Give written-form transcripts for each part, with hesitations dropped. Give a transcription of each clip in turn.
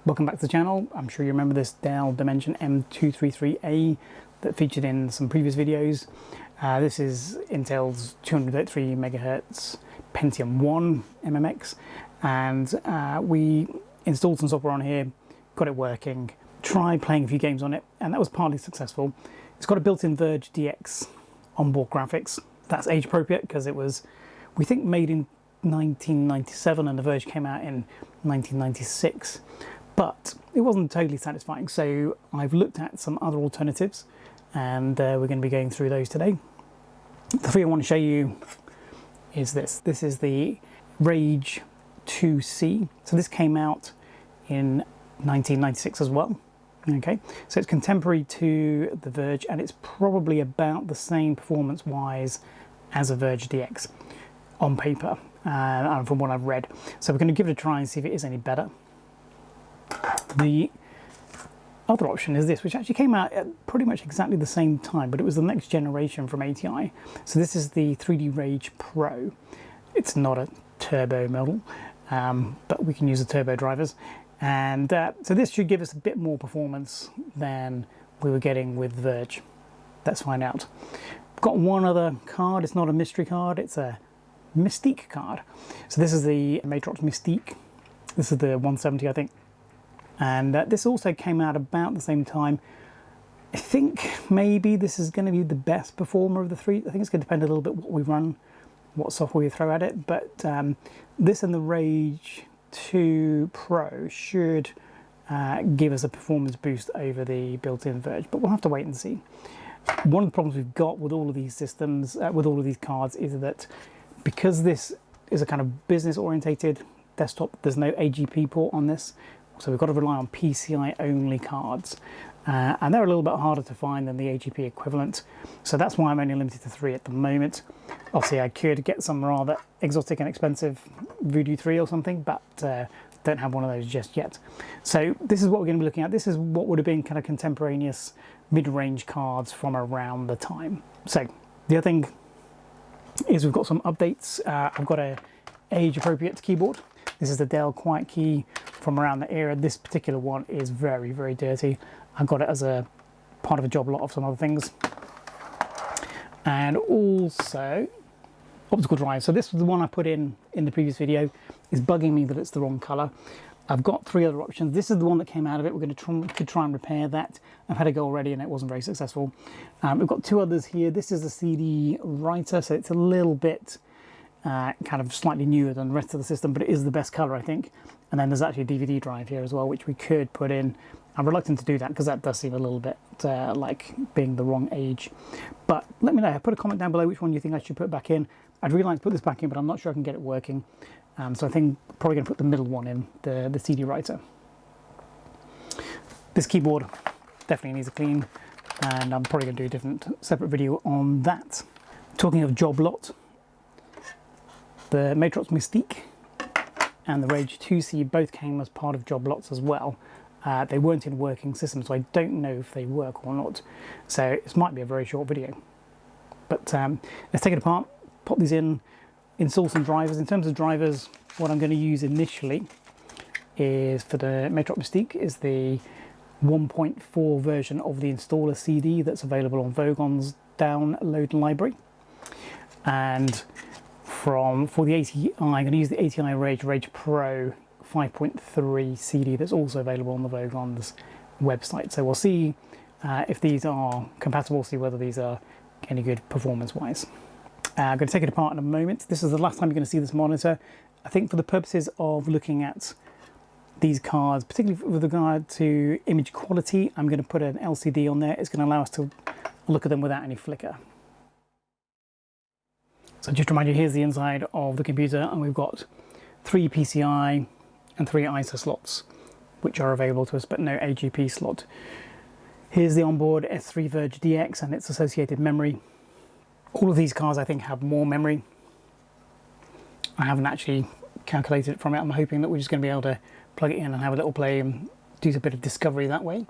Welcome back to the channel. I'm sure you remember this Dell Dimension M233a that featured in some previous videos. This is Intel's 233 MHz Pentium 1 MMX, and we installed some software on here, got it working, tried playing a few games on it, and that was partly successful. It's got a built-in Virge DX onboard graphics. That's age appropriate because it was, we think, made in 1997 and the Virge came out in 1996. But it wasn't totally satisfying, so I've looked at some other alternatives, and we're going to be going through those today. The thing I want to show you is this. This is the Rage IIc. So this came out in 1996 as well. Okay, so it's contemporary to the Virge, and it's probably about the same performance-wise as a Virge DX on paper, and from what I've read. So we're going to give it a try and see if it is any better. The other option is this, which actually came out at pretty much exactly the same time, but it was the next generation from ATI. So this is the 3D Rage Pro. It's not a turbo model, but we can use the turbo drivers. And so this should give us a bit more performance than we were getting with Virge. Let's find out. I've got one other card. It's not a mystery card. It's a Mystique card. So this is the Matrox Mystique. This is the 170, I think. And this also came out about the same time. I think maybe this is going to be the best performer of the three. I think it's going to depend a little bit what we run, what software we throw at it. But this and the Rage 2 Pro should give us a performance boost over the built-in Virge. But we'll have to wait and see. One of the problems we've got with all of these systems, with all of these cards, is that because this is a kind of business-orientated desktop, there's no AGP port on this. So we've got to rely on PCI only cards, and they're a little bit harder to find than the AGP equivalent. So that's why I'm only limited to 3 at the moment. Obviously I could get some rather exotic and expensive Voodoo 3 or something, but don't have one of those just yet. So this is what we're going to be looking at. This is what would have been kind of contemporaneous mid-range cards from around the time. So the other thing is we've got some updates. I've got a age-appropriate keyboard. This is the Dell Quiet Key from around the era. This particular one is very, very dirty. I got it as a part of a job lot of some other things. And also optical drive. So this was the one I put in the previous video. It's bugging me that it's the wrong color. I've got 3 other options. This is the one that came out of it. We're going to try and repair that. I've had a go already and it wasn't very successful. We've got 2 others here. This is the CD writer, so it's a little bit kind of slightly newer than the rest of the system, but it is the best color, I think. And then there's actually a DVD drive here as well, which we could put in. I'm reluctant to do that because that does seem a little bit like being the wrong age. But let me know. Put a comment down below which one you think I should put back in. I'd really like to put this back in, but I'm not sure I can get it working. So I think I'm probably going to put the middle one in, the CD writer. This keyboard definitely needs a clean, and I'm probably going to do a different separate video on that. Talking of job lot, the Matrox Mystique and the Rage IIc both came as part of job lots as well. They weren't in working systems, so I don't know if they work or not. So this might be a very short video. But let's take it apart, pop these in, install some drivers. In terms of drivers, what I'm going to use initially is, for the Matrox Mystique, is the 1.4 version of the installer CD that's available on Vogon's download library. And for the ATI, I'm going to use the ATI Rage Pro 5.3 CD that's also available on the Vogon's website. So we'll see if these are compatible, see whether these are any good performance-wise. I'm going to take it apart in a moment. This is the last time you're going to see this monitor. I think for the purposes of looking at these cards, particularly with regard to image quality, I'm going to put an LCD on there. It's going to allow us to look at them without any flicker. So just to remind you, here's the inside of the computer, and we've got 3 PCI and 3 ISA slots, which are available to us, but no AGP slot. Here's the onboard S3 Virge DX and its associated memory. All of these cards, I think, have more memory. I haven't actually calculated it from it. I'm hoping that we're just going to be able to plug it in and have a little play and do a bit of discovery that way.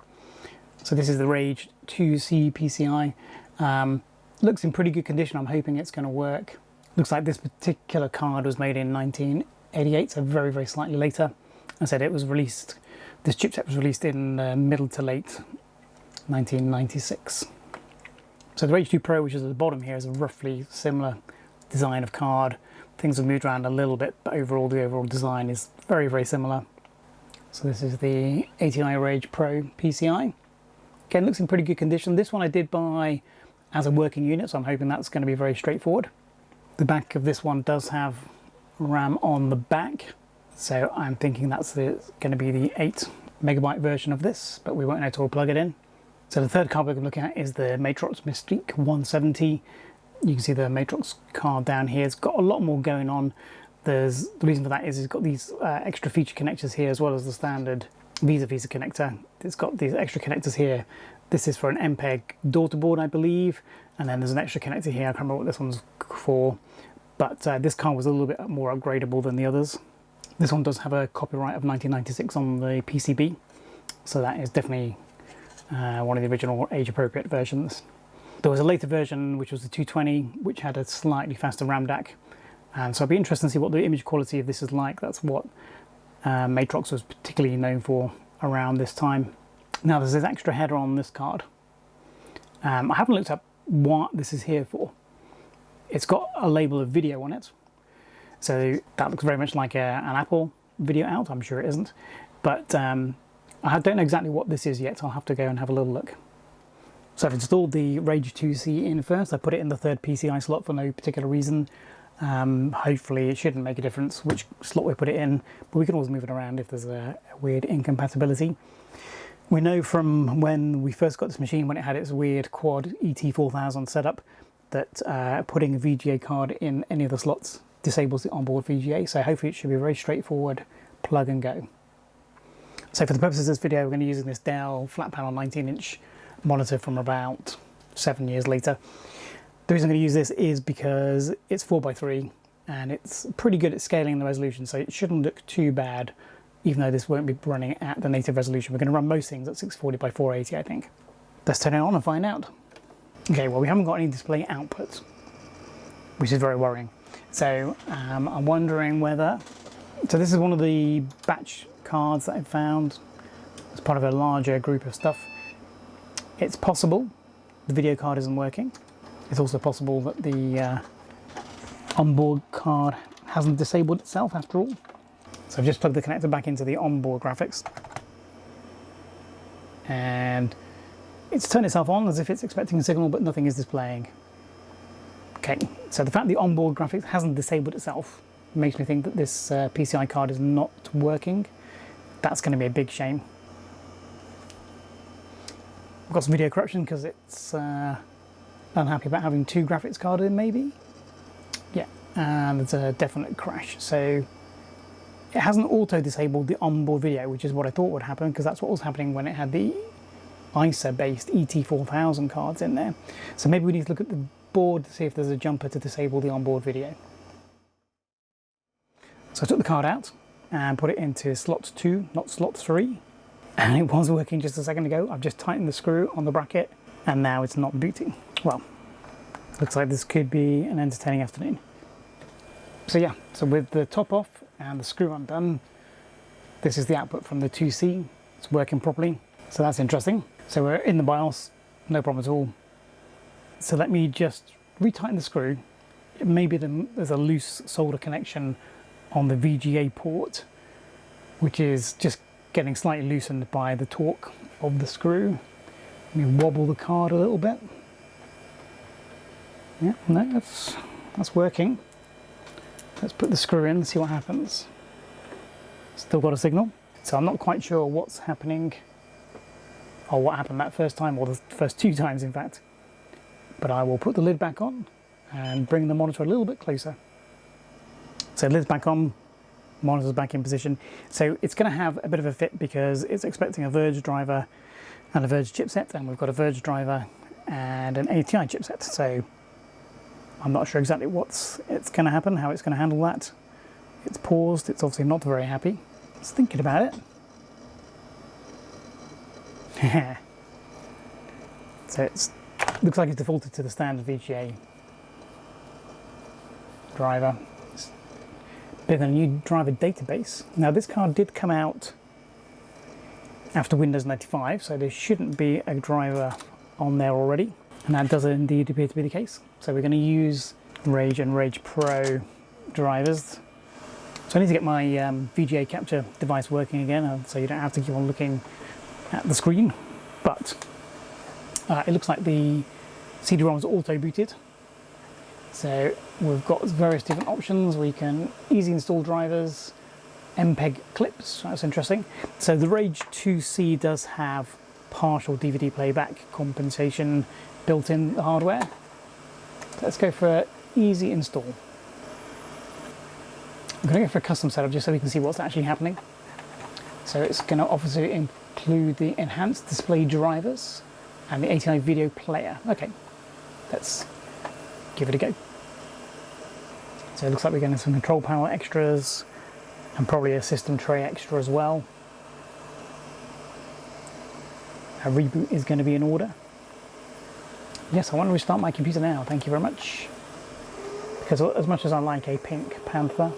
So this is the Rage IIc PCI. Looks in pretty good condition. I'm hoping it's going to work. Looks like this particular card was made in 1988, so very, very slightly later. I said it was released This chipset was released in middle to late 1996. So the Rage 2 Pro, which is at the bottom here, is a roughly similar design of card. Things have moved around a little bit, but overall the overall design is very, very similar. So this is the ATI Rage Pro PCI. Again, looks in pretty good condition. This one I did buy as a working unit, so I'm hoping that's going to be very straightforward. The back of this one does have RAM on the back, so I'm thinking that's going to be the 8 megabyte version of this, but we won't know till we plug it in. So the third card we're looking at is the Matrox Mystique 170. You can see the Matrox card down here. It's got a lot more going on. The reason for that is it's got these extra feature connectors here, as well as the standard VISA connector. It's got these extra connectors here. This is for an MPEG daughter board, I believe, and then there's an extra connector here. I can't remember what this one's for, but this card was a little bit more upgradable than the others. This one does have a copyright of 1996 on the PCB, so that is definitely one of the original age-appropriate versions. There was a later version, which was the 220, which had a slightly faster RAM DAC. And so I'd be interested to see what the image quality of this is like. That's what Matrox was particularly known for around this time. Now there's this extra header on this card. I haven't looked up what this is here for. It's got a label of video on it. So that looks very much like an Apple video out. I'm sure it isn't. But I don't know exactly what this is yet. So I'll have to go and have a little look. So I've installed the Rage 2C in first. I put it in the third PCI slot for no particular reason. Hopefully it shouldn't make a difference which slot we put it in, but we can always move it around if there's a weird incompatibility. We know from when we first got this machine, when it had its weird quad ET4000 setup, that putting a VGA card in any of the slots disables the onboard VGA, so hopefully it should be a very straightforward plug and go. So for the purposes of this video, we're going to be using this Dell flat panel 19-inch monitor from about 7 years later. The reason I'm going to use this is because it's 4x3 and it's pretty good at scaling the resolution, so it shouldn't look too bad, even though this won't be running at the native resolution. We're going to run most things at 640 by 480, I think. Let's turn it on and find out. Okay, well, we haven't got any display output, which is very worrying. So I'm wondering whether... So this is one of the batch cards that I've found as part of a larger group of stuff. It's possible the video card isn't working. It's also possible that the onboard card hasn't disabled itself after all. So I've just plugged the connector back into the onboard graphics. And it's turned itself on as if it's expecting a signal, but nothing is displaying. Okay, so the fact the onboard graphics hasn't disabled itself makes me think that this PCI card is not working. That's going to be a big shame. I've got some video corruption because it's unhappy about having 2 graphics cards in, maybe? Yeah, and there's a definite crash. So it hasn't auto-disabled the onboard video, which is what I thought would happen, because that's what was happening when it had the ISA-based ET4000 cards in there. So maybe we need to look at the board to see if there's a jumper to disable the onboard video. So I took the card out and put it into slot 2, not slot 3. And it was working just a second ago. I've just tightened the screw on the bracket and now it's not booting. Well, looks like this could be an entertaining afternoon. So yeah, so with the top off and the screw undone, this is the output from the 2C. It's working properly, so that's interesting. So we're in the BIOS, no problem at all. So let me just retighten the screw. Maybe there's a loose solder connection on the VGA port, which is just getting slightly loosened by the torque of the screw. Let me wobble the card a little bit. Yeah, no, that's working. Let's put the screw in and see what happens. Still got a signal. So I'm not quite sure what's happening, or what happened that first time, or the first 2 times in fact. But I will put the lid back on and bring the monitor a little bit closer. So lid's back on, monitor's back in position. So it's going to have a bit of a fit because it's expecting a Virge driver and a Virge chipset, and we've got a Virge driver and an ATI chipset. So I'm not sure exactly what's going to happen, how it's going to handle that. It's paused, it's obviously not very happy. It's thinking about it. So it looks like it's defaulted to the standard VGA driver. It's a bit of a new driver database. Now this card did come out after Windows 95, so there shouldn't be a driver on there already, and that does indeed appear to be the case. So we're going to use Rage and Rage Pro drivers. So I need to get my VGA capture device working again, so you don't have to keep on looking at the screen, but it looks like the CD-ROM is auto-booted. So we've got various different options. We can easy install drivers, MPEG clips, that's interesting. So the Rage IIc does have partial DVD playback compensation built in the hardware. Let's go for easy install. I'm going to go for a custom setup just so we can see what's actually happening. So it's going to obviously include the enhanced display drivers and the ATI video player. Okay, let's give it a go. So it looks like we're getting some control panel extras and probably a system tray extra as well. A reboot is going to be in order. Yes, I want to restart my computer now, thank you very much. Because as much as I like a pink Panther,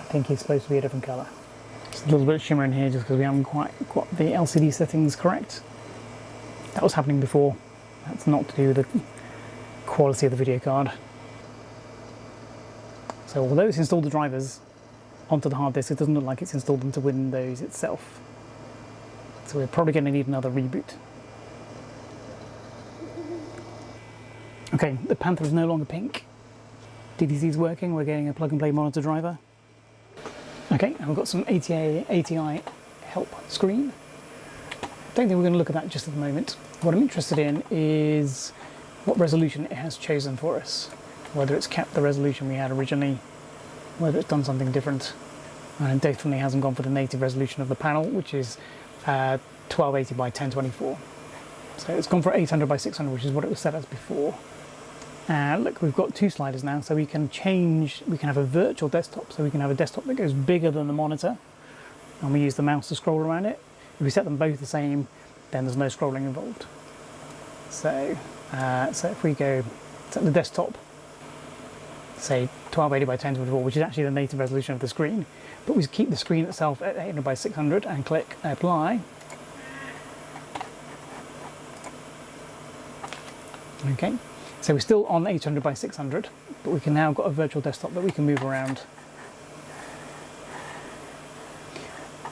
I think it's supposed to be a different colour. Just a little bit of shimmer in here just because we haven't quite got the LCD settings correct. That was happening before. That's not to do with the quality of the video card. So although it's installed the drivers onto the hard disk, it doesn't look like it's installed into Windows itself. So we're probably going to need another reboot. Okay, the Panther is no longer pink. DDC is working, we're getting a plug-and-play monitor driver. Okay, and we've got some ATI help screen. Don't think we're going to look at that just at the moment. What I'm interested in is what resolution it has chosen for us. Whether it's kept the resolution we had originally, whether it's done something different. And it definitely hasn't gone for the native resolution of the panel, which is 1280 by 1024. So it's gone for 800 by 600, which is what it was set as before. Look, we've got two sliders now, so we can change, we can have a virtual desktop, so we can have a desktop that goes bigger than the monitor, and we use the mouse to scroll around it. If we set them both the same, then there's no scrolling involved. So, so if we go set the desktop, say 1280 by 1024, which is actually the native resolution of the screen, but we keep the screen itself at 800 by 600 and click apply. Okay, so we're still on 800 by 600, but we can now got a virtual desktop that we can move around.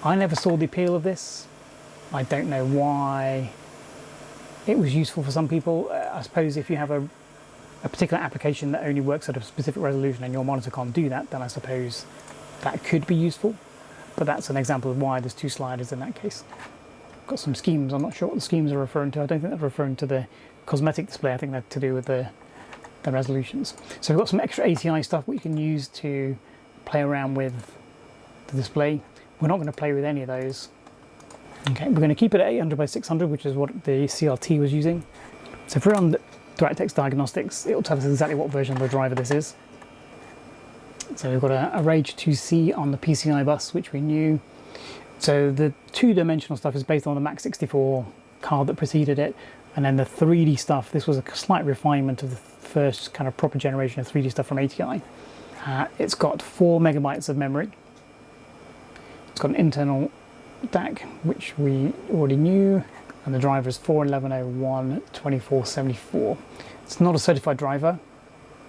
I never saw the appeal of this. I don't know why it was useful for some people. I suppose if you have a particular application that only works at a specific resolution and your monitor can't do that, then I suppose that could be useful. But that's an example of why there's two sliders in that case. Got some schemes. I'm not sure what the schemes are referring to. I don't think they're referring to the cosmetic display. I think they're to do with the resolutions. So we've got some extra ATI stuff we can use to play around with the display. We're not going to play with any of those. Okay, we're going to keep it at 800 by 600, which is what the CRT was using. So if we're on DirectX Diagnostics, it will tell us exactly what version of the driver this is. So we've got a Rage IIc on the PCI bus, which we knew. So the two-dimensional stuff is based on the Mac 64 card that preceded it, and then the 3D stuff, this was a slight refinement of the first kind of proper generation of 3D stuff from ATI. It's got 4 megabytes of memory. It's got an internal DAC, which we already knew, and the driver is 411012474. It's not a certified driver,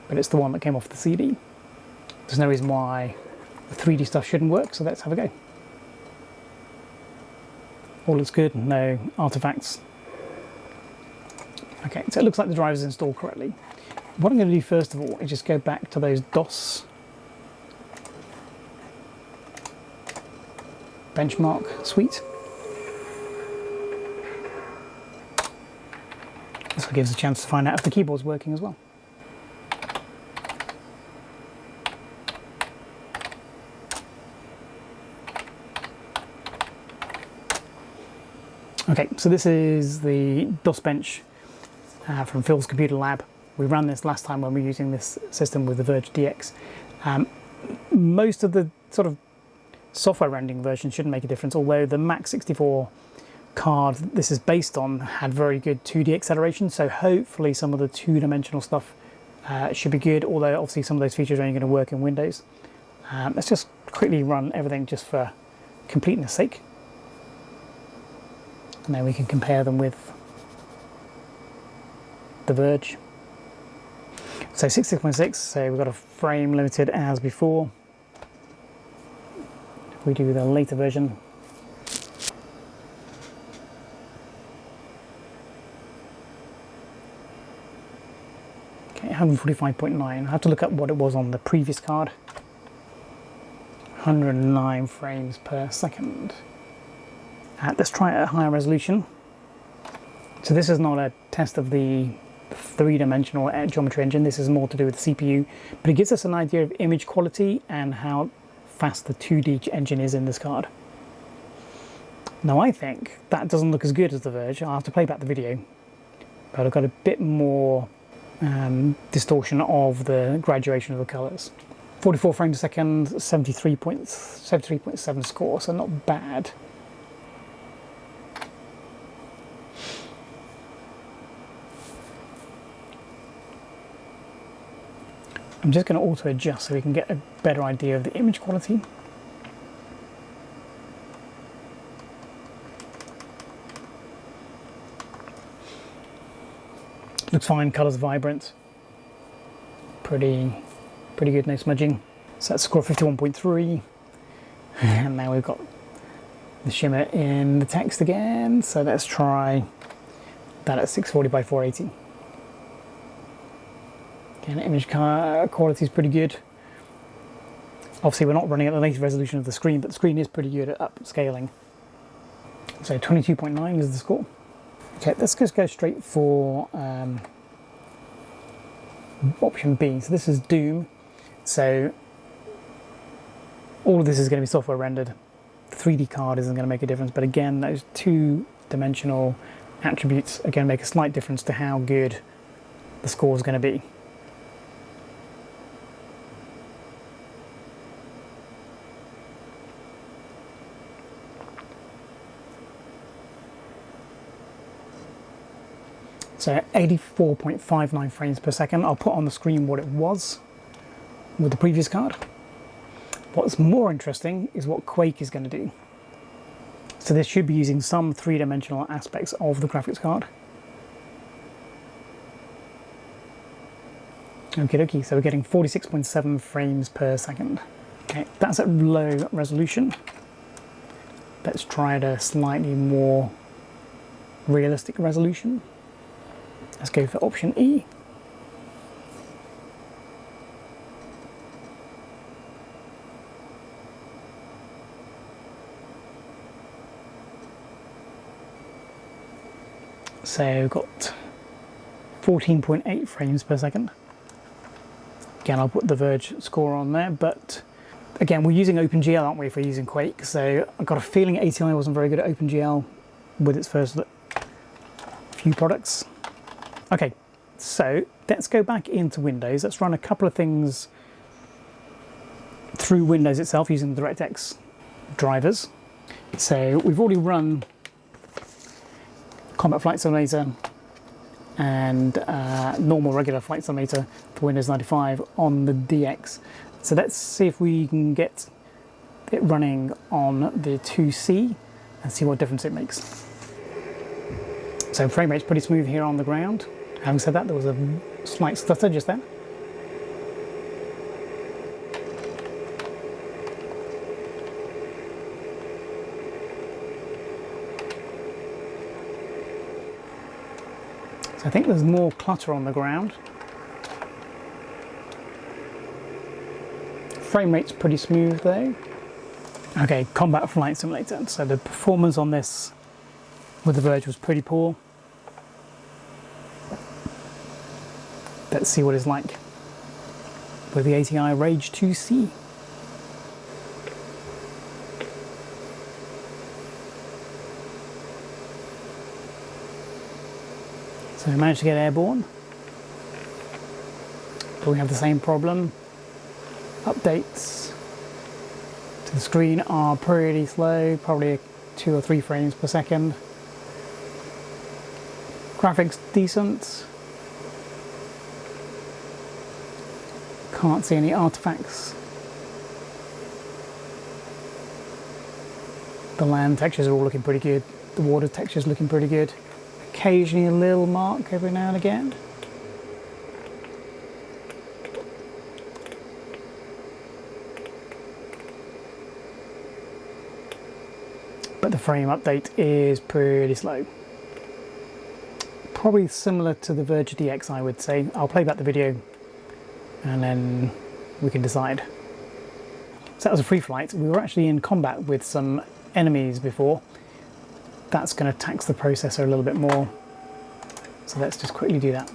but it's the one that came off the CD. There's no reason why the 3D stuff shouldn't work, so let's have a go. All looks good, no artifacts. Okay, so it looks like the driver's installed correctly. What I'm going to do first of all is just go back to those DOS benchmark suite. This gives us a chance to find out if the keyboard's working as well. Okay, so this is the DOSBENCH from PhilsComputerLab. We ran this last time when we were using this system with the Virge DX. Most of the sort of software rendering versions shouldn't make a difference, although the Mac 64 card this is based on had very good 2D acceleration, so hopefully some of the two-dimensional stuff should be good, although obviously some of those features are only going to work in Windows. Let's just quickly run everything just for completeness sake. And then we can compare them with the Virge. So 66.6, so we've got a frame limited as before. If we do the later version, okay, 145.9. I have to look up what it was on the previous card. 109 frames per second. Let's try it at higher resolution. So this is not a test of the three-dimensional geometry engine, this is more to do with the CPU, but it gives us an idea of image quality and how fast the 2D engine is in this card. Now I think that doesn't look as good as the Virge. I'll have to play back the video, but I've got a bit more distortion of the graduation of the colours. 44 frames per second, 73.7 score, so not bad. I'm just going to auto adjust so we can get a better idea of the image quality. Looks fine, colours vibrant. Pretty good, no smudging. So that's score 51.3. And now we've got the shimmer in the text again. So let's try that at 640 by 480. Again, image quality is pretty good. Obviously we're not running at the latest resolution of the screen, but the screen is pretty good at upscaling. So 22.9 is the score. Okay, let's just go straight for option B. So this is Doom. So all of this is going to be software rendered. The 3D card isn't going to make a difference, but again, those two-dimensional attributes are going to make a slight difference to how good the score is going to be. So 84.59 frames per second. I'll put on the screen what it was with the previous card. What's more interesting is what Quake is going to do. So this should be using some three-dimensional aspects of the graphics card. Okay, so we're getting 46.7 frames per second. Okay, that's at low resolution. Let's try at a slightly more realistic resolution. Let's go for option E. So we've got 14.8 frames per second. Again, I'll put the Virge score on there, but again, we're using OpenGL, aren't we, if we're using Quake? So I've got a feeling ATI wasn't very good at OpenGL with its first few products. Okay, so let's go back into Windows. Let's run a couple of things through Windows itself using the DirectX drivers. So we've already run Combat Flight Simulator and normal regular Flight Simulator for Windows 95 on the DX. So let's see if we can get it running on the 2C and see what difference it makes. So frame rate's pretty smooth here on the ground. Having said that, there was a slight stutter just then. So I think there's more clutter on the ground. Frame rate's pretty smooth though. Okay, Combat Flight Simulator. So the performance on this with the Virge was pretty poor. Let's see what it's like with the ATI Rage IIc. So we managed to get airborne, but we have the same problem. Updates to the screen are pretty slow, probably 2 or 3 frames per second. Graphics decent. Can't see any artifacts. The land textures are all looking pretty good. The water texture is looking pretty good. Occasionally a little mark every now and again. But the frame update is pretty slow. Probably similar to the Virge DX, I would say. I'll play back the video and then we can decide. So that was a free flight. We were actually in combat with some enemies before. That's going to tax the processor a little bit more. So let's just quickly do that.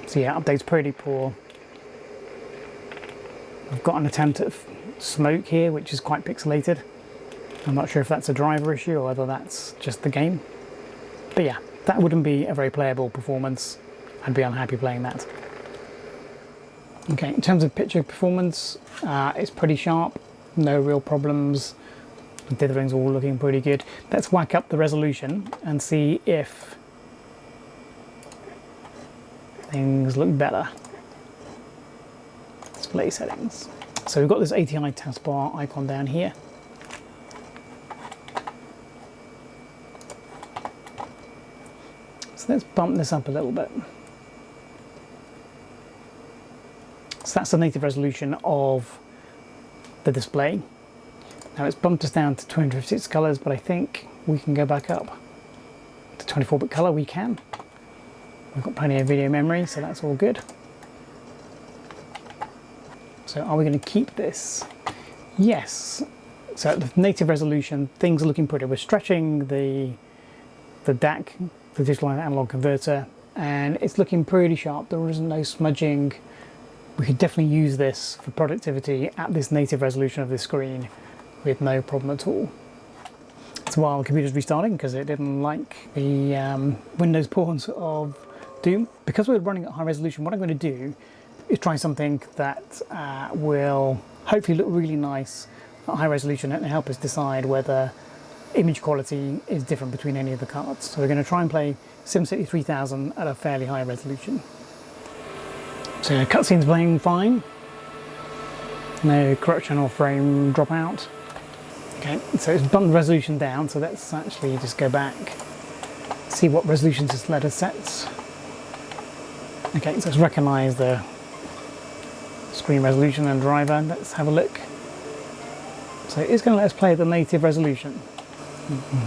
So yeah, update's pretty poor. I've got an attempt at smoke here, which is quite pixelated. I'm not sure if that's a driver issue or whether that's just the game. But yeah, that wouldn't be a very playable performance. I'd be unhappy playing that. Okay, in terms of picture performance, it's pretty sharp. No real problems. The dithering all looking pretty good. Let's whack up the resolution and see if things look better. Display settings. So we've got this ATI taskbar icon down here. So let's bump this up a little bit. So that's the native resolution of the display. Now it's bumped us down to 256 colors, but I think we can go back up to 24-bit color. We can. We've got plenty of video memory, so that's all good. So are we going to keep this? Yes. So at the native resolution, things are looking pretty. We're stretching the DAC, the digital analog converter, and it's looking pretty sharp. There isn't no smudging. We could definitely use this for productivity at this native resolution of this screen with no problem at all. So while the computer's restarting because it didn't like the Windows pawns of Doom, because we're running at high resolution, what I'm going to do is try something that will hopefully look really nice at high resolution and help us decide whether image quality is different between any of the cards. So we're going to try and play SimCity 3000 at a fairly high resolution. So cutscene's playing fine. No corruption or frame dropout. Okay, so it's bumped the resolution down, so let's actually just go back, see what resolutions it's let us set. Okay, so let's recognise the screen resolution and driver. Let's have a look. So it's going to let us play at the native resolution.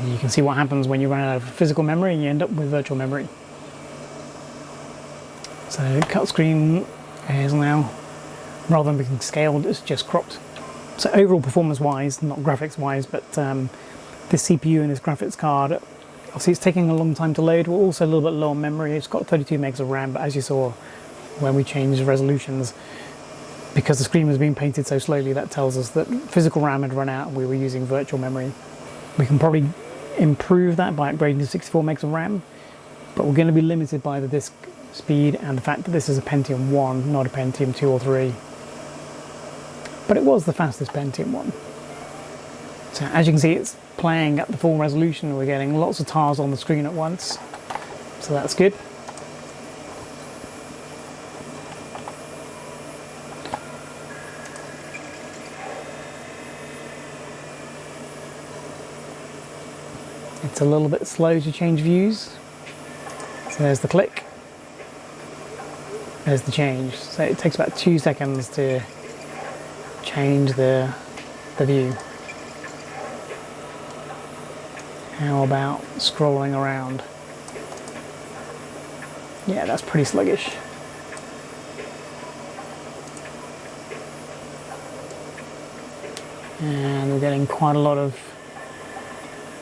You can see what happens when you run out of physical memory and you end up with virtual memory. So cut screen is now, rather than being scaled, it's just cropped. So overall performance wise, not graphics wise, but this CPU and this graphics card, obviously it's taking a long time to load. We're also a little bit low on memory. It's got 32 megs of RAM, but as you saw when we changed resolutions, because the screen was being painted so slowly, that tells us that physical RAM had run out and we were using virtual memory. We can probably improve that by upgrading to 64 megs of RAM, but we're going to be limited by the disk speed and the fact that this is a Pentium 1, not a Pentium 2 or 3. But it was the fastest Pentium 1. So as you can see, it's playing at the full resolution. We're getting lots of tiles on the screen at once, so that's good. It's a little bit slow to change views. So there's the click. There's the change. So it takes about 2 seconds to change the view. How about scrolling around? Yeah, that's pretty sluggish. And we're getting quite a lot of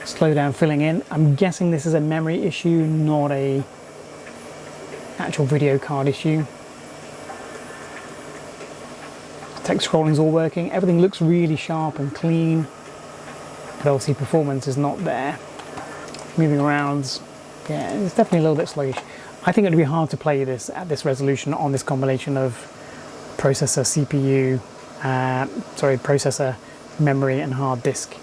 slowdown filling in. I'm guessing this is a memory issue, not a actual video card issue. Text scrolling's all working. Everything looks really sharp and clean, but obviously performance is not there. Moving around, yeah, it's definitely a little bit sluggish. I think it would be hard to play this at this resolution on this combination of processor, CPU, processor, memory and hard disk.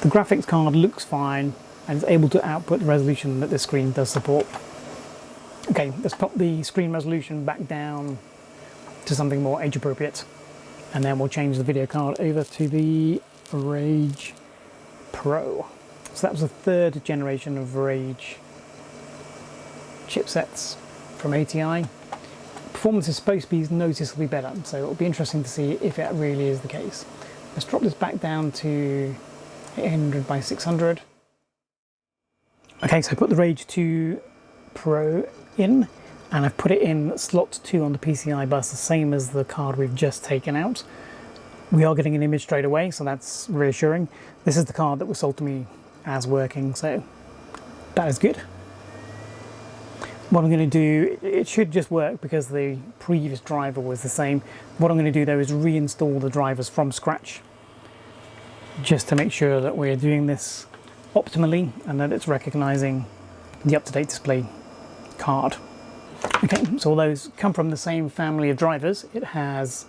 The graphics card looks fine and is able to output the resolution that this screen does support. Okay, let's pop the screen resolution back down to something more age appropriate, and then we'll change the video card over to the Rage Pro. So that was the third generation of Rage chipsets from ATI. Performance is supposed to be noticeably better, so it'll be interesting to see if it really is the case. Let's drop this back down to 800 by 600. Okay, so I put the Rage 2 Pro in, and I've put it in slot 2 on the PCI bus, the same as the card we've just taken out. We are getting an image straight away, so that's reassuring. This is the card that was sold to me as working, so that is good. What I'm going to do, it should just work because the previous driver was the same. What I'm going to do though is reinstall the drivers from scratch, just to make sure that we're doing this optimally and that it's recognizing the up-to-date display card. Okay, so all those come from the same family of drivers. It has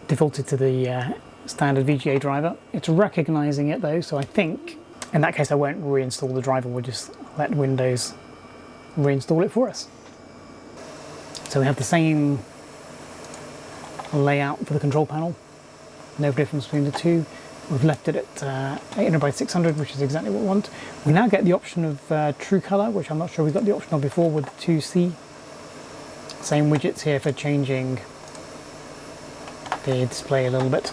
defaulted to the standard VGA driver. It's recognizing it though, so I think in that case I won't reinstall the driver, we'll just let Windows reinstall it for us. So we have the same layout for the control panel, no difference between the two. We've left it at 800 by 600, which is exactly what we want. We now get the option of true color, which I'm not sure we've got the option of before with the 2C. Same widgets here for changing the display a little bit.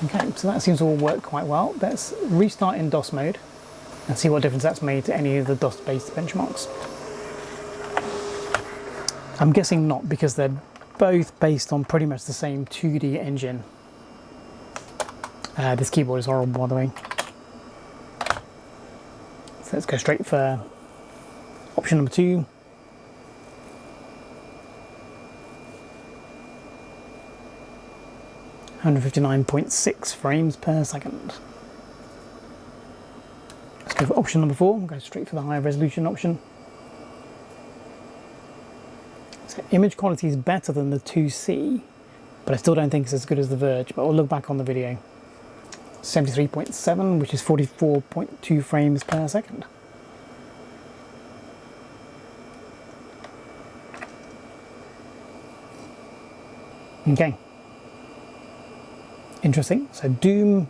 Okay, so that seems to all work quite well. Let's restart in DOS mode and see what difference that's made to any of the DOS-based benchmarks. I'm guessing not, because they're both based on pretty much the same 2D engine. This keyboard is horrible, by the way. So let's go straight for option number 2. .6 frames per second. Let's go for option number 4, go straight for the higher resolution option. So image quality is better than the 2C, but I still don't think it's as good as the Verge, but I'll look back on the video. 73.7, which is 44.2 frames per second. Okay. Interesting. So Doom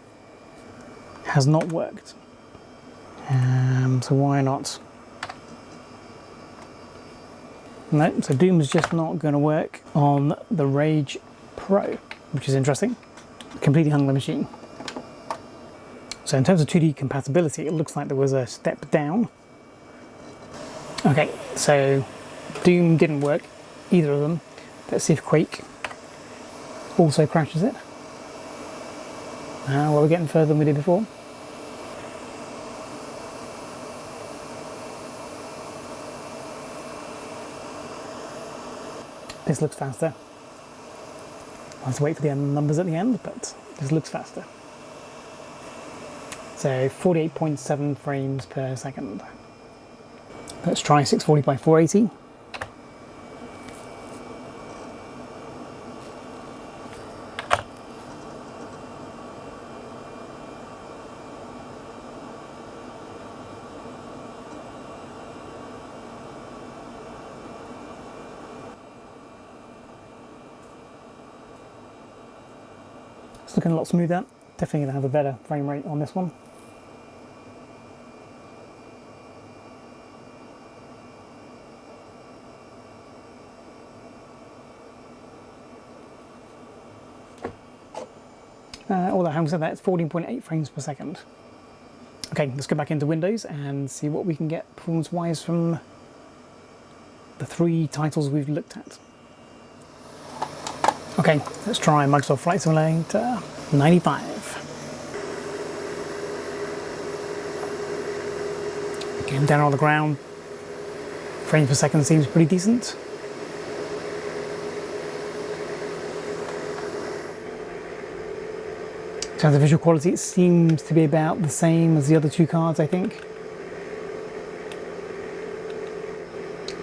has not worked. So why not? No, so Doom is just not going to work on the Rage Pro, which is interesting. Completely hung the machine. So in terms of 2D compatibility, it looks like there was a step down. Okay, so Doom didn't work, either of them. Let's see if Quake also crashes it. Well, we're getting further than we did before. This looks faster. I'll have to wait for the numbers at the end, but this looks faster. So 48.7 frames per second. Let's try 640 by 480. It's looking a lot smoother. Definitely going to have a better frame rate on this one. Although having said that, it's 14.8 frames per second. Okay, let's go back into Windows and see what we can get performance-wise from the 3 titles we've looked at. Okay, let's try Microsoft Flight Simulator 95. Again, down on the ground, frames per second seems pretty decent. In terms of visual quality, it seems to be about the same as the other 2 cards, I think.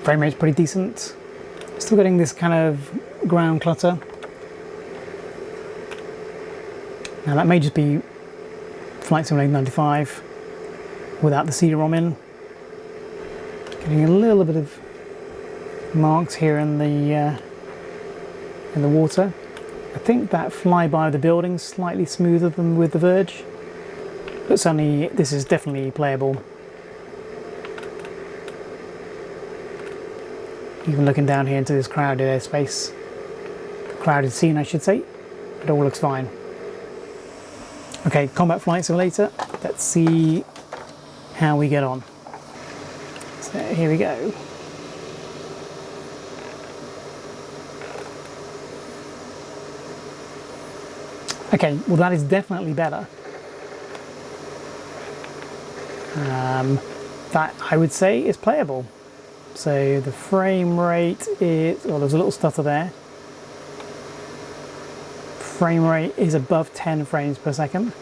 Frame rate's pretty decent. Still getting this kind of ground clutter. Now that may just be Flight Simulator 95 without the CD-ROM in. Getting a little bit of marks here in the water. I think that flyby of the building's slightly smoother than with the Virge, but certainly this is definitely playable. Even looking down here into this crowded airspace, crowded scene I should say, it all looks fine. Okay, Combat Flight Simulator, let's see how we get on. So here we go. Okay, well that is definitely better. That I would say is playable. So the frame rate is, well, there's a little stutter there. Frame rate is above 10 frames per second.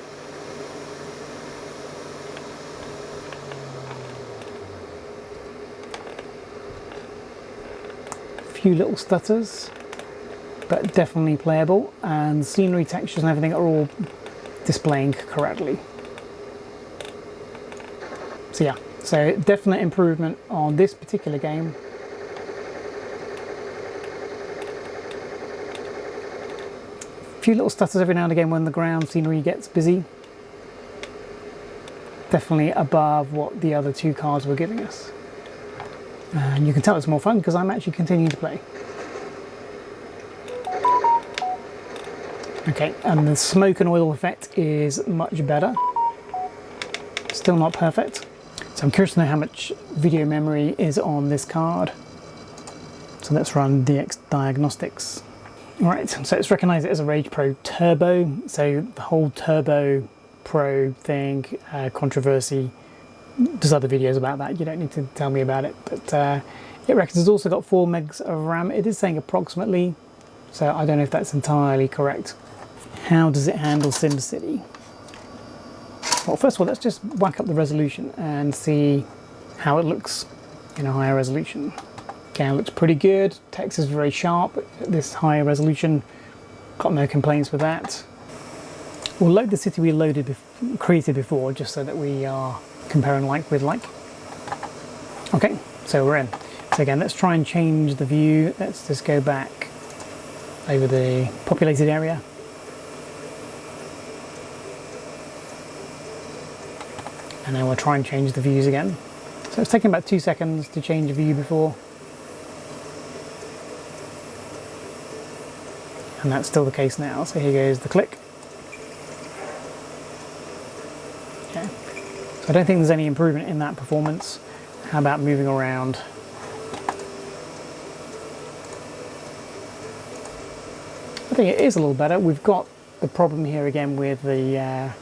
A few little stutters, but definitely playable, and scenery textures and everything are all displaying correctly. So yeah, so definite improvement on this particular game. A few little stutters every now and again when the ground scenery gets busy. Definitely above what the other two cards were giving us. And you can tell it's more fun because I'm actually continuing to play. Okay, and the smoke and oil effect is much better. Still not perfect. So I'm curious to know how much video memory is on this card. So let's run DX Diagnostics. Right, so let's recognize it as a Rage Pro Turbo. So the whole Turbo Pro thing, controversy. There's other videos about that, you don't need to tell me about it. But it reckons it's also got 4 megs of RAM. It is saying approximately, so I don't know if that's entirely correct. How does it handle SimCity? Well, first of all, let's just whack up the resolution and see how it looks in a higher resolution. Okay, it looks pretty good. Text is very sharp at this higher resolution. Got no complaints with that. We'll load the city we created before, just so that we are comparing like with like. Okay, so we're in. So again, let's try and change the view. Let's just go back over the populated area. And then we'll try and change the views again. So it's taking about 2 seconds to change a view before. And that's still the case now. So here goes the click. Okay. So I don't think there's any improvement in that performance. How about moving around? I think it is a little better. We've got the problem here again with the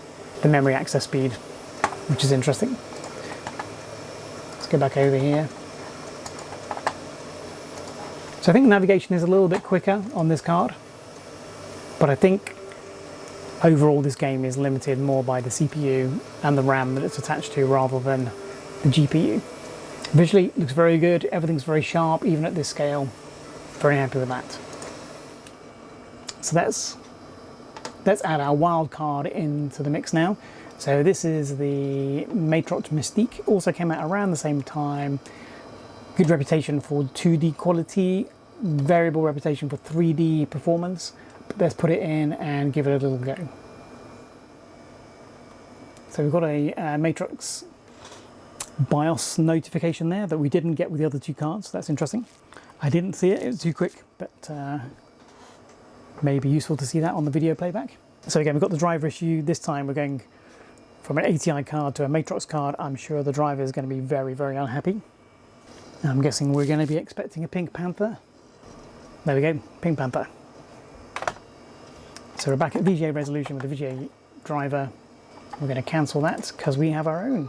memory access speed, which is interesting. Let's go back over here. So I think navigation is a little bit quicker on this card, but I think overall this game is limited more by the CPU and the RAM that it's attached to rather than the GPU. Visually, it looks very good. Everything's very sharp, even at this scale. Very happy with that. So let's add our wild card into the mix now. So this is the Matrox Mystique, also came out around the same time. Good reputation for 2D quality, variable reputation for 3D performance. But let's put it in and give it a little go. So we've got a Matrox BIOS notification there that we didn't get with the other two cards, so that's interesting. I didn't see it, it was too quick, but may be useful to see that on the video playback. So again, we've got the driver issue. This time we're going from an ATI card to a Matrox card. I'm sure the driver is going to be very, very unhappy. I'm guessing we're going to be expecting a Pink Panther. There we go, Pink Panther. So we're back at VGA resolution with the VGA driver. We're going to cancel that because we have our own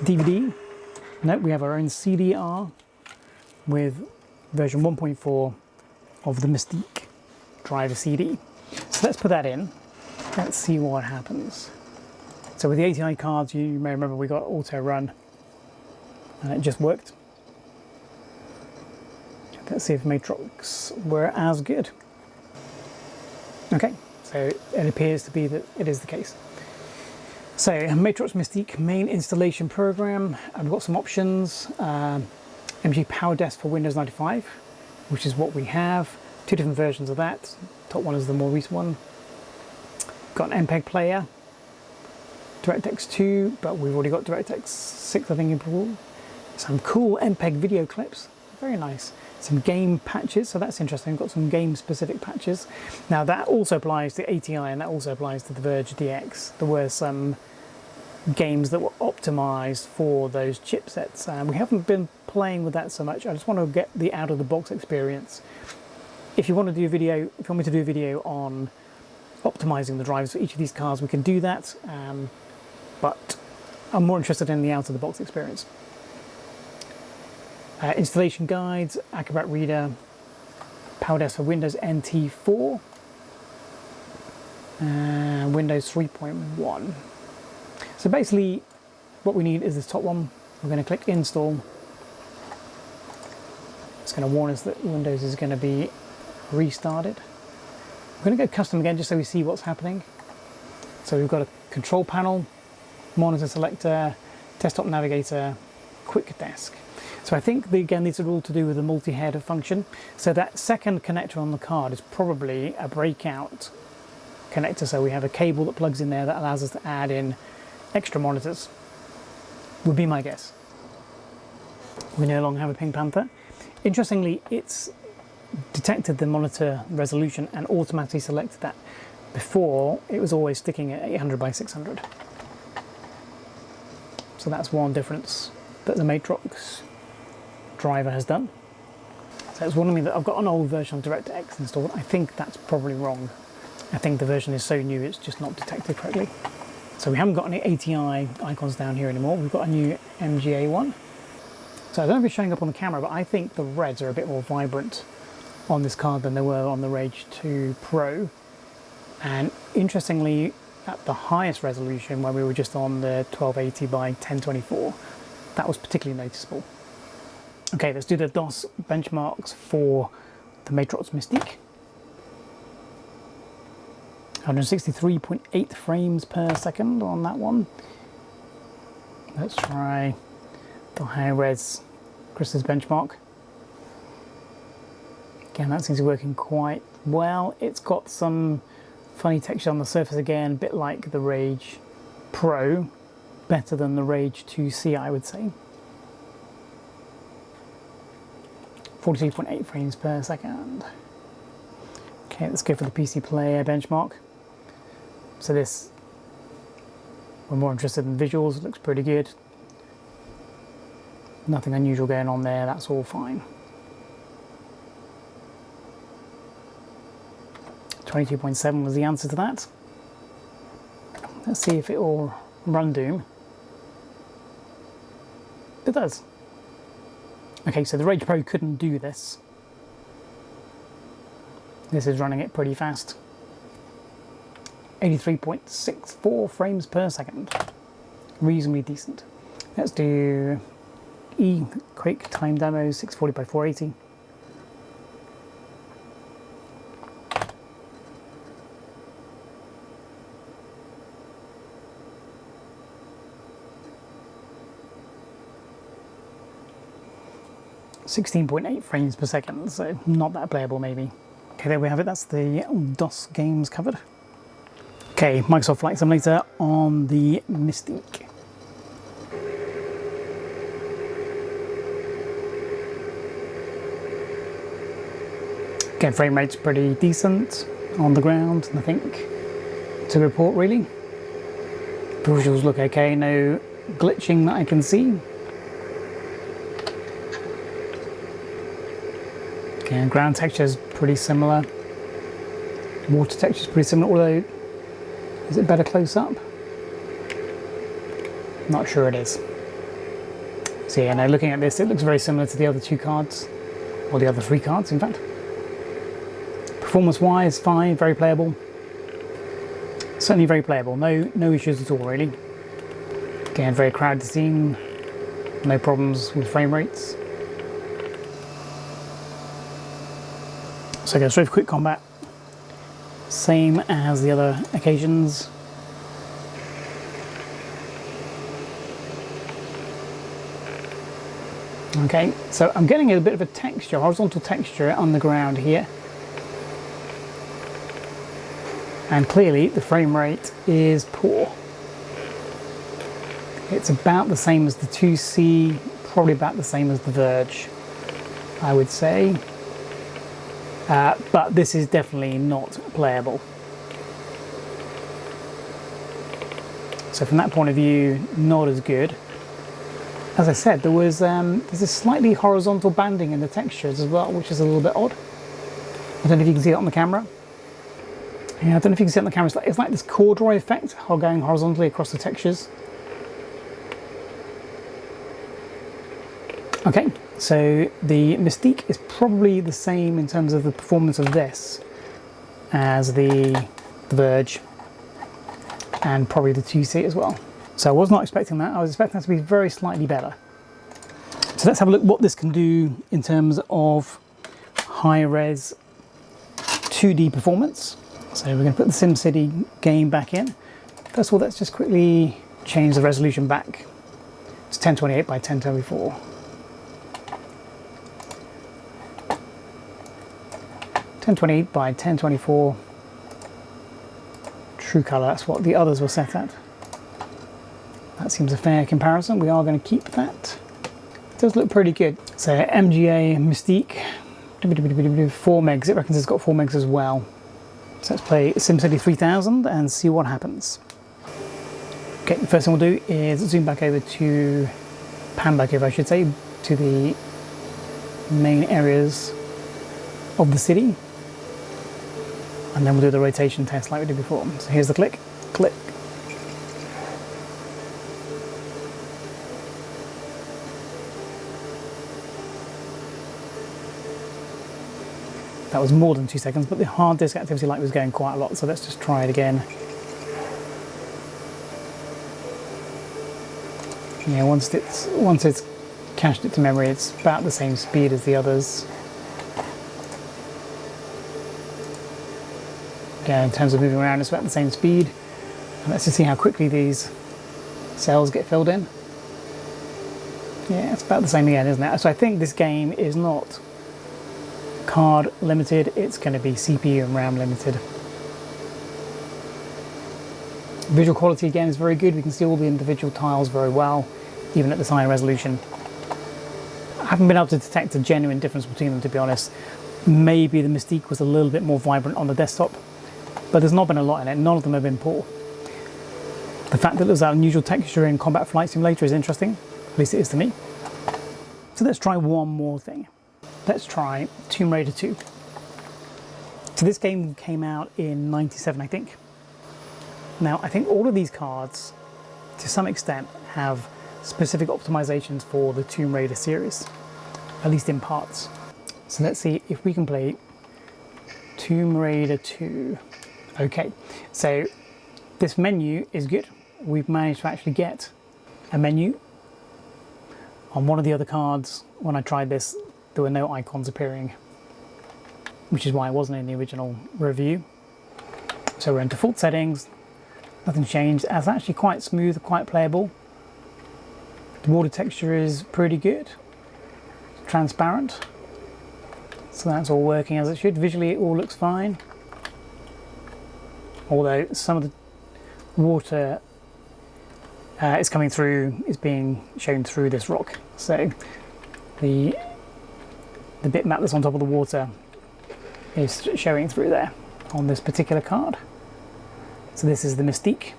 DVD. No, we have our own CDR with version 1.4 of the Mystique driver CD. So let's put that in. Let's see what happens. So with the ATI cards, you may remember we got auto run and it just worked. Let's see if Matrox were as good. Okay, so it appears to be that it is the case. So Matrox Mystique main installation program. I've got some options. MG Power Desk for Windows 95, which is what we have. Two different versions of that. Top one is the more recent one. Got an MPEG player. DirectX 2, but we've already got DirectX 6, I think, installed. Some cool MPEG video clips. Very nice. Some game patches, so that's interesting. We've got some game-specific patches. Now that also applies to ATI and that also applies to the Virge DX. There were some games that were optimized for those chipsets. We haven't been playing with that so much. I just want to get the out-of-the-box experience. If you want to do a video, if you want me to do a video on optimizing the drivers for each of these cards, we can do that. But I'm more interested in the out-of-the-box experience. Installation guides, Acrobat Reader, Power Desk for Windows NT 4, and Windows 3.1. So basically, what we need is this top one. We're going to click Install. It's going to warn us that Windows is going to be restarted. We're going to go custom again just so we see what's happening. So we've got a control panel, monitor selector, desktop navigator, quick desk. So I think, again, these are all to do with the multi-header function. So that second connector on the card is probably a breakout connector. So we have a cable that plugs in there that allows us to add in extra monitors, would be my guess. We no longer have a Pink Panther. Interestingly, it's detected the monitor resolution and automatically selected that. Before, it was always sticking at 800 by 600. So that's one difference that the Matrox driver has done. So it's warning me that I've got an old version of DirectX installed. I think that's probably wrong. I think the version is so new it's just not detected correctly. So we haven't got any ATI icons down here anymore. We've got a new MGA one. So I don't know if it's showing up on the camera, but I think the reds are a bit more vibrant on this card than they were on the Rage 2 Pro. And interestingly, at the highest resolution, when we were just on the 1280 by 1024, that was particularly noticeable. Okay, let's do the DOS benchmarks for the Matrox Mystique. 163.8 frames per second on that one. Let's try the high-res Chris's benchmark. Again, that seems to be working quite well. It's got some funny texture on the surface again, a bit like the Rage Pro, better than the Rage IIc, I would say. 42.8 frames per second. Okay, let's go for the PC player benchmark. So this, we're more interested in visuals, it looks pretty good. Nothing unusual going on there, that's all fine. 22.7 was the answer to that. Let's see if it will run Doom. It does. Okay, so the Rage Pro couldn't do this. This is running it pretty fast. 83.64 frames per second. Reasonably decent. Let's do quick time demo 640 by 480. .8 frames per second, so not that playable maybe. Okay, there we have it, that's the DOS games covered. Okay, Microsoft Flight Simulator on the Mystique. Again, frame rate's pretty decent on the ground, nothing to report really. Visuals look okay, no glitching that I can see. Okay, ground texture is pretty similar. Water texture is pretty similar, although is it better close up? Not sure it is. So yeah, now looking at this, it looks very similar to the other two cards, or the other three cards in fact. Performance-wise, fine, very playable. Certainly very playable, no issues at all really. Again, very crowded scene, no problems with frame rates. So go straight for quick combat. Same as the other occasions. Okay, so I'm getting a bit of a texture, horizontal texture on the ground here. And clearly the frame rate is poor. It's about the same as the 2C, probably about the same as the Verge, I would say. But this is definitely not playable. So from that point of view, not as good. As I said, there's a slightly horizontal banding in the textures as well, which is a little bit odd. I don't know if you can see it on the camera. Yeah, I don't know if you can see it on the camera. It's like this corduroy effect, going horizontally across the textures. Okay, so the Mystique is probably the same in terms of the performance of this as the Verge, and probably the 2C as well. So I was not expecting that. I was expecting that to be very slightly better. So let's have a look what this can do in terms of high-res 2D performance. So we're going to put the SimCity game back in. First of all, let's just quickly change the resolution back to 1028 by 1024. 1028 by 1024. True color, that's what the others were set at. That seems a fair comparison. We are going to keep that. It does look pretty good. So MGA Mystique, 4 megs. It reckons it's got 4 megs as well. So let's play SimCity 3000 and see what happens. Okay, the first thing we'll do is zoom back over to, pan back over I should say, to the main areas of the city. And then we'll do the rotation test like we did before. So here's the click, click. That was more than 2 seconds, but the hard disk activity light was going quite a lot, so let's just try it again. Yeah, once it's cached it to memory, it's about the same speed as the others. Again, in terms of moving around, it's about the same speed. And let's just see how quickly these cells get filled in. Yeah, it's about the same again, isn't it? So I think this game is not card limited, it's going to be CPU and RAM limited. Visual quality again is very good. We can see all the individual tiles very well, even at this high resolution. I haven't been able to detect a genuine difference between them, to be honest. Maybe the Mystique was a little bit more vibrant on the desktop, but there's not been a lot in it. None of them have been poor. The fact that there's that unusual texture in Combat Flight Simulator is interesting, at least it is to me. So let's try one more thing. Let's try TombRaider II. So this game came out in '97, I think. Now, I think all of these cards, to some extent, have specific optimizations for the TombRaider series, at least in parts. So let's see if we can play TombRaider II. Okay, so this menu is good. We've managed to actually get a menu. On one of the other cards, when I tried this, there were no icons appearing, which is why it wasn't in the original review. So we're in default settings, nothing changed. It's actually quite smooth, quite playable. The water texture is pretty good, transparent. So that's all working as it should. Visually it all looks fine. Although some of the water is coming through, is being shown through this rock. So the bitmap that's on top of the water is showing through there on this particular card. So this is the Mystique.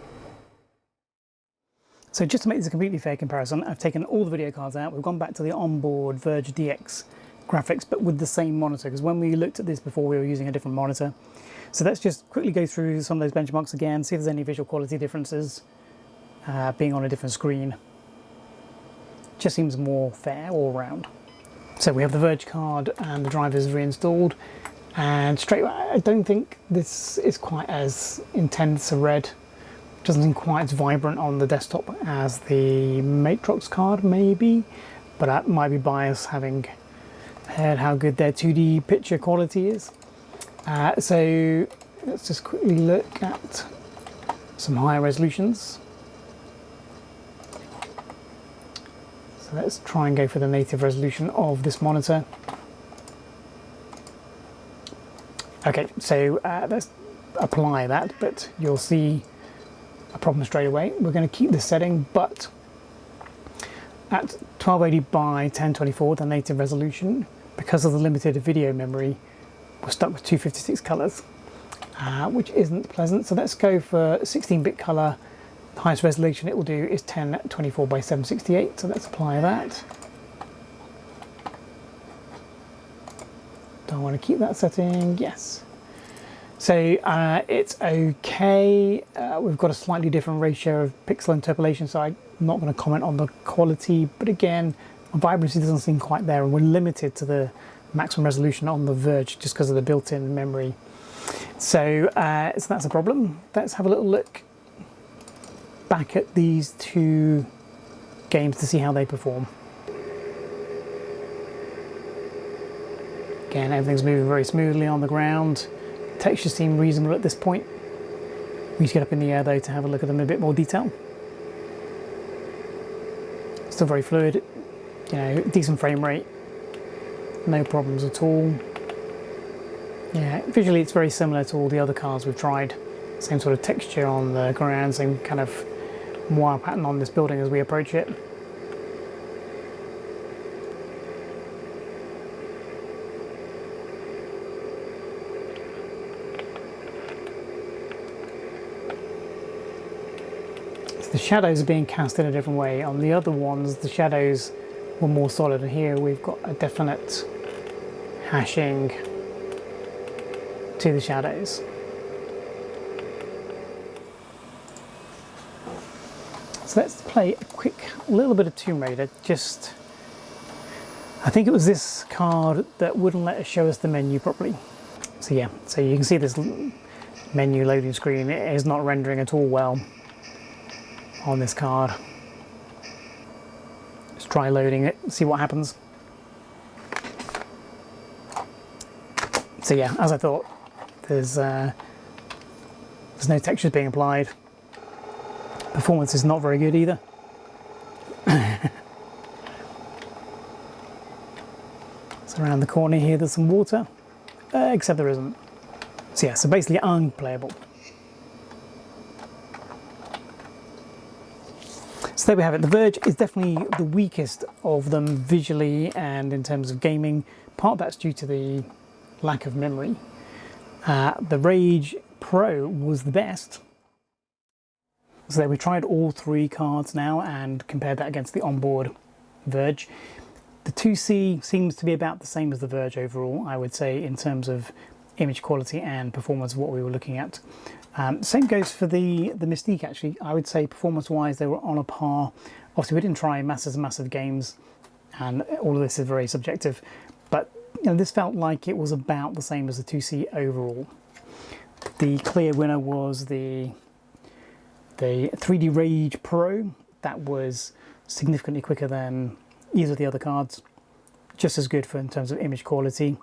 So just to make this a completely fair comparison, I've taken all the video cards out. We've gone back to the onboard Verge DX graphics, but with the same monitor, because when we looked at this before, we were using a different monitor. So let's just quickly go through some of those benchmarks again, see if there's any visual quality differences being on a different screen. Just seems more fair all around. So we have the Verge card and the drivers reinstalled, and straight away, I don't think this is quite as intense a red. Doesn't seem quite as vibrant on the desktop as the Matrox card maybe, but that might be biased having heard how good their 2D picture quality is. So let's just quickly look at some higher resolutions. So So let's try and go for the native resolution of this monitor. Okay, so let's apply that, but you'll see a problem straight away. We're going to keep this setting, but at 1280 by 1024, the native resolution, because of the limited video memory, we're stuck with 256 colors, which isn't pleasant. So let's go for 16-bit color. The highest resolution it will do is 1024 by 768. So let's apply that. Do I want to keep that setting? Yes. So it's okay. We've got a slightly different ratio of pixel interpolation, so I'm not going to comment on the quality, but again, vibrancy doesn't seem quite there, and we're limited to the maximum resolution on the Verge just because of the built-in memory. So that's a problem. Let's have a little look back at these two games to see how they perform. Again, everything's moving very smoothly on the ground. Textures seem reasonable at this point. We need to get up in the air though to have a look at them in a bit more detail. Still very fluid, you know, decent frame rate, no problems at all. Yeah, visually it's very similar to all the other cards we've tried. Same sort of texture on the ground, same kind of wire pattern on this building as we approach it. The shadows are being cast in a different way. On the other ones, the shadows were more solid, and here we've got a definite hashing to the shadows. So let's play a quick little bit of Tomb Raider. I think it was this card that wouldn't let us show us the menu properly. So yeah, so you can see this menu loading screen. It is not rendering at all well on this card. Let's try loading it, see what happens. So yeah, as I thought, there's no textures being applied. Performance is not very good either. So around the corner here there's some water, except there isn't. So yeah, so basically unplayable. So there we have it. The Verge is definitely the weakest of them visually and in terms of gaming. Part of that's due to the lack of memory. The Rage Pro was the best. So there we tried all three cards now and compared that against the onboard Verge. The 2C seems to be about the same as the Verge overall, I would say, in terms of image quality and performance of what we were looking at. Same goes for the Mystique actually. I would say performance wise they were on a par. Obviously we didn't try massive games and all of this is very subjective, but you know, this felt like it was about the same as the 2C overall. The clear winner was the 3D Rage Pro. That was significantly quicker than either of the other cards, just as good in terms of image quality.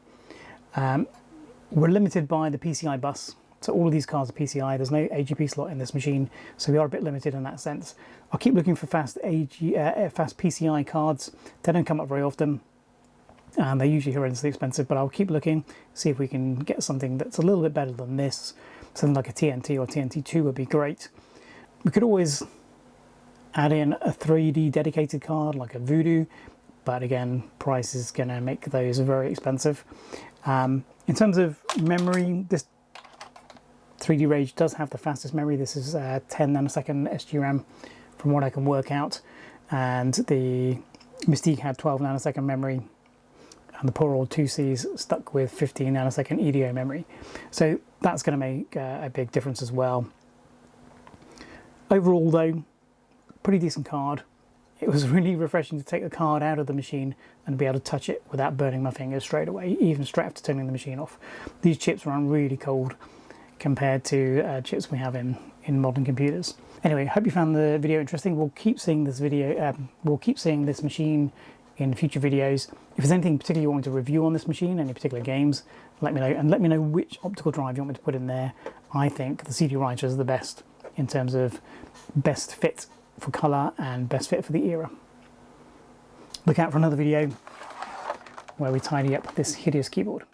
We're limited by the PCI bus. So all of these cards are PCI, there's no AGP slot in this machine, so we are a bit limited in that sense. I'll keep looking for fast PCI cards. They don't come up very often, and they're usually horrendously expensive, but I'll keep looking, see if we can get something that's a little bit better than this. Something like a TNT or TNT2 would be great. We could always add in a 3D dedicated card like a Voodoo, but again, price is going to make those very expensive. In terms of memory, this 3D Rage does have the fastest memory. This is 10 nanosecond SGRAM from what I can work out, and the Mystique had 12 nanosecond memory, and the poor old 2C's stuck with 15 nanosecond EDO memory. So that's going to make a big difference as well. Overall though, pretty decent card. It was really refreshing to take the card out of the machine and be able to touch it without burning my fingers straight away, even straight after turning the machine off. These chips run really cold compared to chips we have in modern computers. Anyway, hope you found the video interesting. We'll keep seeing this this machine in future videos. If there's anything particularly you want me to review on this machine, any particular games, let me know, and let me know which optical drive you want me to put in there. I think the CD writer is the best in terms of best fit for colour and best fit for the era. Look out for another video where we tidy up this hideous keyboard.